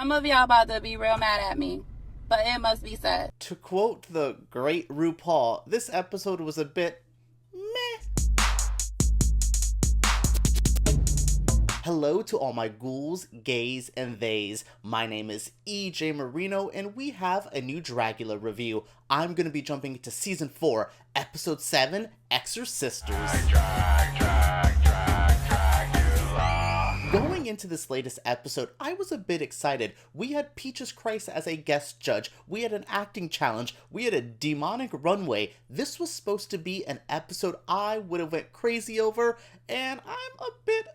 Some of y'all about to be real mad at me, but it must be said. To quote the great RuPaul, this episode was a bit meh. Hello to all my ghouls, gays, and theys. My name is EJ Marino, and we have a new Dragula review. I'm going to be jumping into Season 4, Episode 7, Exorsisters. Going into this latest episode, I was a bit excited. We had Peaches Christ as a guest judge, we had an acting challenge, we had a demonic runway. This was supposed to be an episode I would have went crazy over, and I'm a bit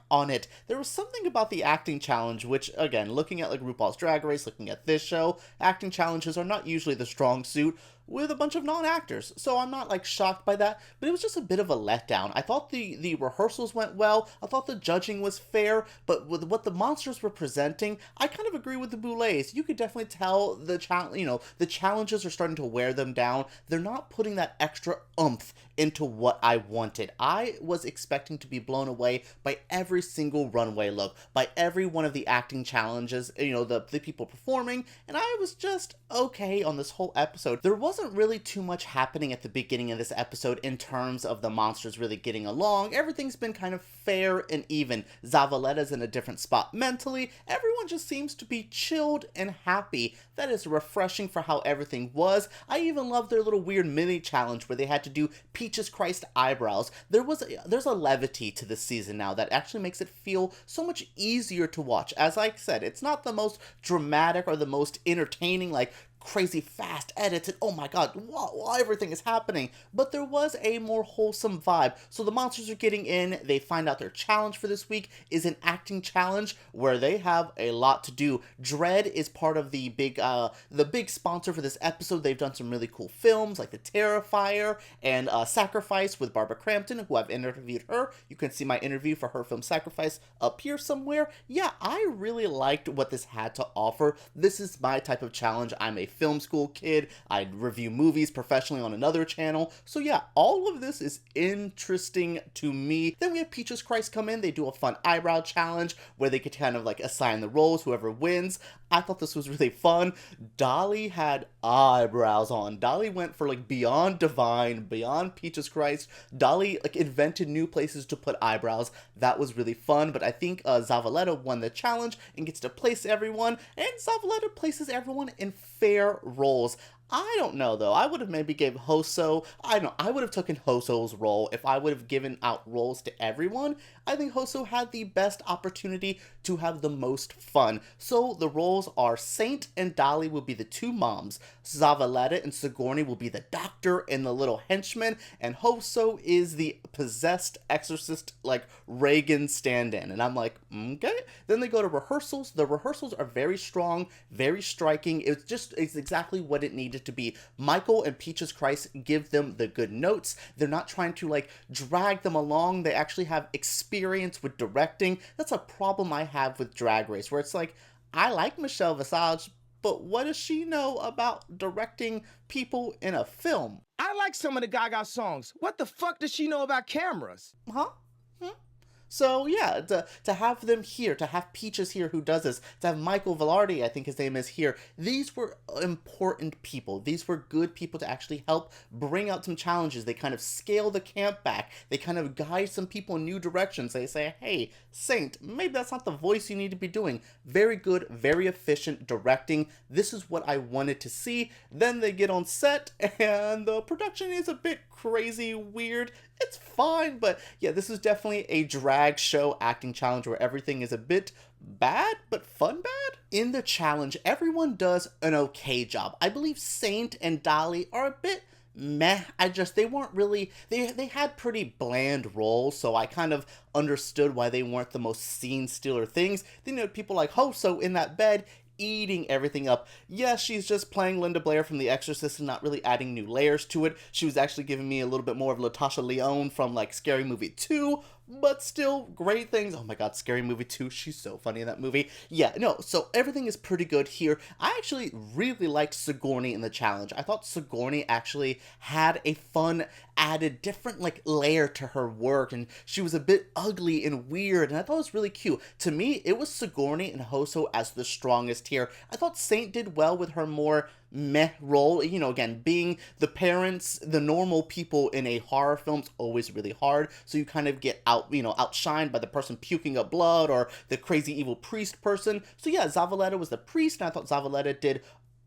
on it. There was something about the acting challenge, which, again, looking at like RuPaul's Drag Race, looking at this show, acting challenges are not usually the strong suit with a bunch of non-actors, so I'm not like shocked by that, but it was just a bit of a letdown. I thought the rehearsals went well, I thought the judging was fair, but with what the monsters were presenting, I kind of agree with the Boulets. You could definitely tell the challenges are starting to wear them down. They're not putting that extra oomph into what I wanted. I was expecting to be blown away by every single runway look, by every one of the acting challenges, the people performing, and I was just okay on this whole episode. There wasn't really too much happening at the beginning of this episode in terms of the monsters really getting along. Everything's been kind of fair and even. Zavaletta's in a different spot mentally. Everyone just seems to be chilled and happy. That is refreshing for how everything was. I even love their little weird mini challenge where they had to do Peaches Christ eyebrows. There's a levity to this season now that actually makes it feel so much easier to watch. As I said, it's not the most dramatic or the most entertaining, like crazy fast edits and oh my god, wow, everything is happening, but there was a more wholesome vibe. So the monsters are getting in, they find out their challenge for this week is an acting challenge where they have a lot to do. Dread is part of the big sponsor for this episode. They've done some really cool films like The Terrifier and Sacrifice with Barbara Crampton, who I've interviewed her. You can see my interview for her film Sacrifice up here somewhere. Yeah, I really liked what this had to offer. This is my type of challenge. I'm a film school kid. I review movies professionally on another channel. So yeah, all of this is interesting to me. Then we have Peaches Christ come in. They do a fun eyebrow challenge where they could kind of like assign the roles, whoever wins. I thought this was really fun. Dolly had eyebrows on. Dolly went for like beyond divine, beyond Peaches Christ. Dolly like invented new places to put eyebrows. That was really fun, but I think Zavaleta won the challenge and gets to place everyone, and Zavaleta places everyone in fair roles. I don't know though. I would have maybe gave Hoso, I would have taken Hoso's role if I would have given out roles to everyone. I think Hoso had the best opportunity to have the most fun. So the roles are Saint and Dolly will be the two moms. Zavaleta and Sigurani will be the doctor and the little henchman, and Hoso is the possessed exorcist like Reagan stand-in. And I'm like, okay. Then they go to rehearsals. The rehearsals are very strong, very striking. It's exactly what it needed to be. Michael and Peaches Christ give them the good notes. They're not trying to like drag them along. They actually have experience with directing. That's a problem I have with Drag Race, where it's like, I like Michelle Visage, but what does she know about directing people in a film? I like some of the Gaga songs. What the fuck does she know about cameras? Huh? So yeah, to have them here, to have Peaches here who does this, to have Michael Varrati, I think his name is here, these were important people. These were good people to actually help bring out some challenges. They kind of scale the camp back. They kind of guide some people in new directions. They say, hey, Saint, maybe that's not the voice you need to be doing. Very good, very efficient directing. This is what I wanted to see. Then they get on set and the production is a bit crazy, weird. It's fine, but yeah, this is definitely a drag show acting challenge where everything is a bit bad, but fun bad. In the challenge, everyone does an okay job. I believe Saint and Dolly are a bit meh. They weren't really, they had pretty bland roles, so I kind of understood why they weren't the most scene stealer things. Then you had people like Hoso in that bed, eating everything up. Yes, she's just playing Linda Blair from The Exorcist and not really adding new layers to it. She was actually giving me a little bit more of Latasha Leone from like Scary Movie 2, but still great things. Oh my god, Scary Movie 2, she's so funny in that movie. Yeah, no, so everything is pretty good here. I actually really liked Sigurani in the challenge. I thought Sigurani actually had a fun, added, different, like, layer to her work, and she was a bit ugly and weird, and I thought it was really cute. To me, it was Sigurani and Hoso as the strongest here. I thought Saint did well with her more meh role. You know, again, being the parents, the normal people in a horror film's always really hard, so you kind of get outshined by the person puking up blood or the crazy evil priest person. So yeah, Zavaleta was the priest, and I thought Zavaleta did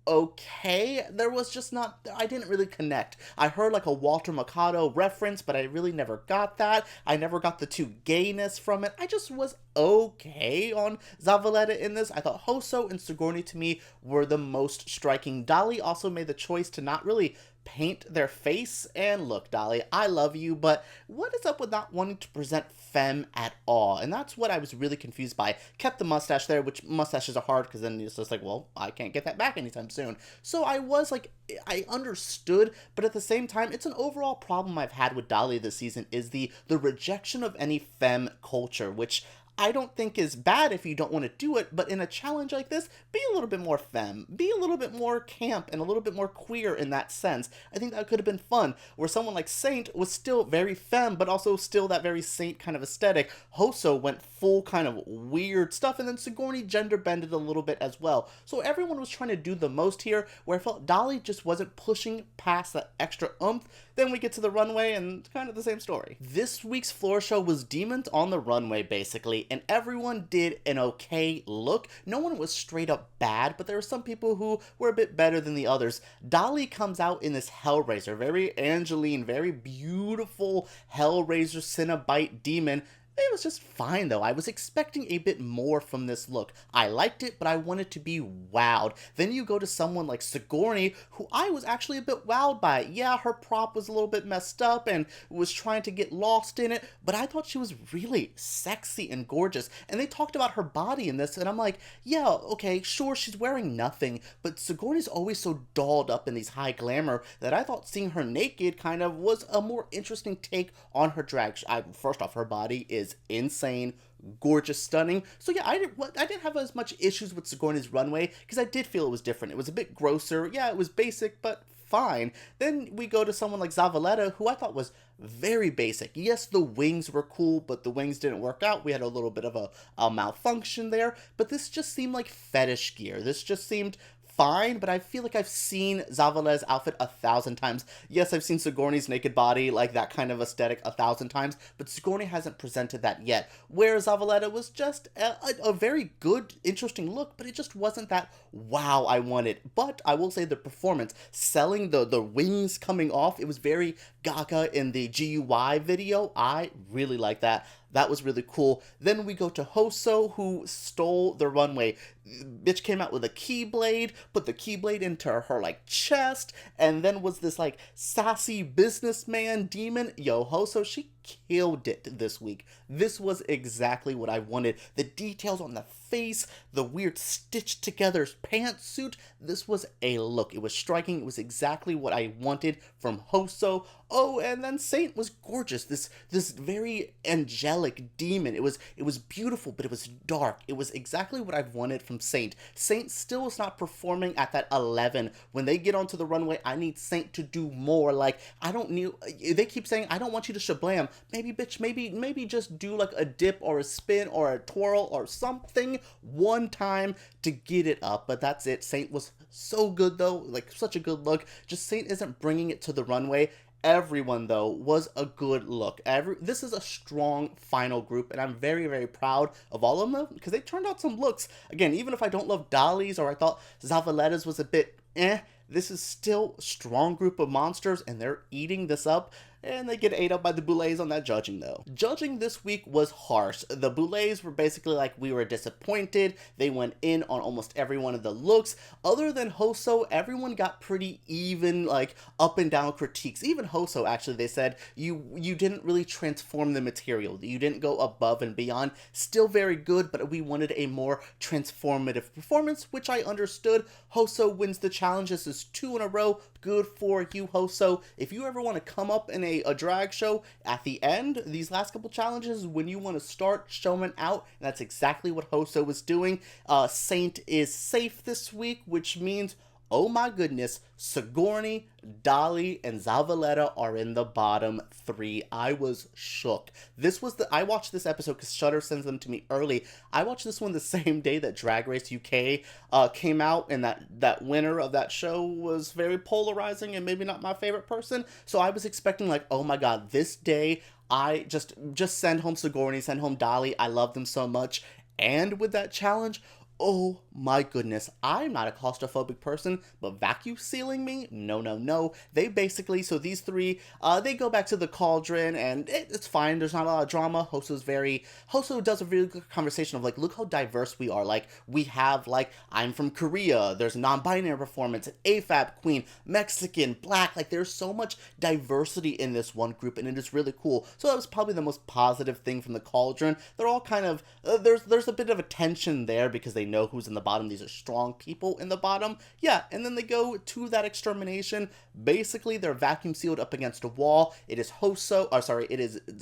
okay. There was just not, I didn't really connect. I heard like a Walter Mercado reference, but I really never got that. I never got the two gayness from it. I just was okay on Zavaleta in this. I thought Hoso and Sigurani to me were the most striking. Dali also made the choice to not really paint their face, and look, Dali, I love you, but what is up with not wanting to present femme at all? And that's what I was really confused by. Kept the mustache there, which mustaches are hard, because then it's just like, well, I can't get that back anytime soon. So I was like, I understood, but at the same time, it's an overall problem I've had with Dali this season, is the rejection of any femme culture, which I don't think is bad if you don't want to do it, but in a challenge like this, be a little bit more femme, be a little bit more camp, and a little bit more queer in that sense. I think that could have been fun, where someone like Saint was still very femme, but also still that very Saint kind of aesthetic. Hoso went full kind of weird stuff, and then Sigurani gender bended a little bit as well. So everyone was trying to do the most here, where I felt Dali just wasn't pushing past that extra oomph. Then we get to the runway, and kind of the same story. This week's floor show was Demons on the Runway, basically, and everyone did an okay look. No one was straight up bad, but there were some people who were a bit better than the others. Dali comes out in this Hellraiser, very Angeline, very beautiful Hellraiser Cenobite demon. It was just fine, though. I was expecting a bit more from this look. I liked it, but I wanted to be wowed. Then you go to someone like Sigurani, who I was actually a bit wowed by. Yeah, her prop was a little bit messed up and was trying to get lost in it, but I thought she was really sexy and gorgeous. And they talked about her body in this, and I'm like, yeah, okay, sure, she's wearing nothing, but Sigurani's always so dolled up in these high glamour that I thought seeing her naked kind of was a more interesting take on her drag. First off, her body is insane, gorgeous, stunning. So yeah, I didn't have as much issues with Sigurani's runway, because I did feel it was different. It was a bit grosser. Yeah, it was basic, but fine. Then we go to someone like Zavaleta, who I thought was very basic. Yes, the wings were cool, but the wings didn't work out. We had a little bit of a malfunction there, but this just seemed like fetish gear. This just seemed fine, but I feel like I've seen Zavaleta's outfit 1,000 times. Yes, I've seen Sigurani's naked body, like that kind of aesthetic, 1,000 times, but Sigurani hasn't presented that yet. Whereas Zavaleta was just a very good, interesting look, but it just wasn't that wow I wanted. But I will say the performance, selling the wings coming off, it was very Gaga in the GUI video. I really like that. That was really cool. Then we go to Hoso, who stole the runway. Bitch came out with a keyblade, put the keyblade into her, like, chest, and then was this, like, sassy businessman demon. Yo, Hoso, she killed it this week. This was exactly what I wanted. The details on the face, the weird stitched together pantsuit, this was a look. It was striking. It was exactly what I wanted from Hoso. Oh, and then Saint was gorgeous. This very angelic demon. It was beautiful, but it was dark. It was exactly what I've wanted from Saint. Saint still is not performing at that 11. When they get onto the runway, I need Saint to do more. Like, they keep saying, I don't want you to shablam. Maybe, bitch, maybe just do like a dip or a spin or a twirl or something one time to get it up. But that's it. Saint was so good, though. Like, such a good look. Just Saint isn't bringing it to the runway. Everyone, though, was a good look. This is a strong final group, and I'm very, very proud of all of them, because they turned out some looks. Again, even if I don't love Dali's, or I thought Zavaleta's was a bit this is still a strong group of monsters, and they're eating this up. And they get ate up by the Boulets on that judging, though. Judging this week was harsh. The Boulets were basically like, we were disappointed. They went in on almost every one of the looks. Other than Hoso, everyone got pretty even, like, up and down critiques. Even Hoso, actually, they said, you didn't really transform the material. You didn't go above and beyond. Still very good, but we wanted a more transformative performance, which I understood. Hoso wins the challenge. This is 2 in a row. Good for you, Hoso. If you ever want to come up in a drag show, at the end, these last couple challenges, when you want to start showing out, and that's exactly what Hoso was doing. Saint is safe this week, which means, oh my goodness, Sigurani, Dali, and Zavaleta are in the bottom 3. I was shook. I watched this episode because Shudder sends them to me early. I watched this one the same day that Drag Race UK came out, and that winner of that show was very polarizing and maybe not my favorite person. So I was expecting, like, oh my god, this day, I just send home Sigurani, send home Dali. I love them so much. And with that challenge, oh my goodness, I'm not a claustrophobic person, but vacuum sealing me? No, no, no. They basically, so these three, they go back to the cauldron, and it's fine. There's not a lot of drama. Hoso does a really good conversation of, like, look how diverse we are. Like, we have, like, I'm from Korea, there's a non-binary performance, an AFAB queen, Mexican, black, like, there's so much diversity in this one group, and it is really cool. So that was probably the most positive thing from the cauldron. They're all kind of, there's a bit of a tension there because they know who's in the bottom. These are strong people in the bottom. Yeah, and then they go to that extermination. Basically, they're vacuum sealed up against a wall. It is Zavaleta,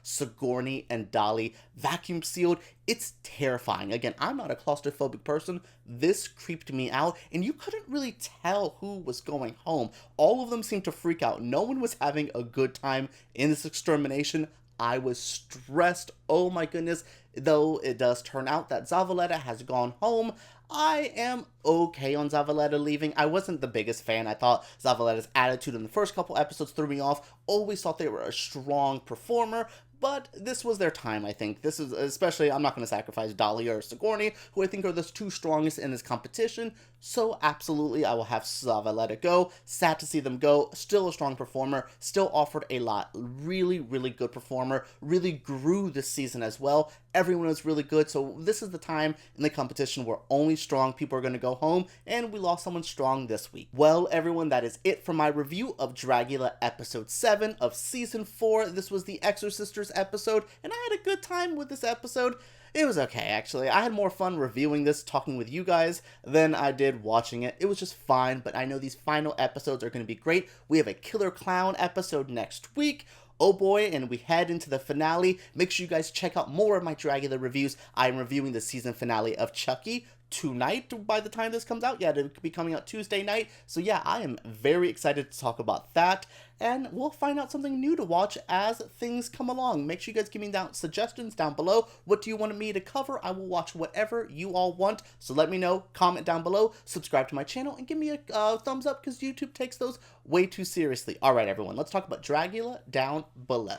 Sigurani, and Dali vacuum sealed. It's terrifying. Again, I'm not a claustrophobic person. This creeped me out, and you couldn't really tell who was going home. All of them seemed to freak out. No one was having a good time in this extermination. I was stressed. Oh my goodness. Though it does turn out that Zavaleta has gone home, I am okay on Zavaleta leaving. I wasn't the biggest fan. I thought Zavaleta's attitude in the first couple episodes threw me off. Always thought they were a strong performer, but this was their time, I think. This is, especially, I'm not going to sacrifice Dali or Sigurani, who I think are the two strongest in this competition, so absolutely I will have Zavaleta go. Sad to see them go. Still a strong performer, still offered a lot. Really, really good performer. Really grew this season as well. Everyone was really good, so this is the time in the competition where only strong people are going to go home, and we lost someone strong this week. Well, everyone, that is it for my review of Dragula episode 7 of season 4. This was the Exorsisters episode, and I had a good time with this episode. It was okay, actually. I had more fun reviewing this, talking with you guys, than I did watching it. It was just fine, but I know these final episodes are going to be great. We have a Killer Clown episode next week. Oh boy, and we head into the finale. Make sure you guys check out more of my Dragula reviews. I'm reviewing the season finale of Chucky tonight by the time this comes out. Yeah, it'll be coming out Tuesday night. So yeah, I am very excited to talk about that. And we'll find out something new to watch as things come along. Make sure you guys give me suggestions down below. What do you want me to cover? I will watch whatever you all want. So let me know. Comment down below. Subscribe to my channel. And give me a thumbs up because YouTube takes those way too seriously. Alright, everyone. Let's talk about Dragula down below.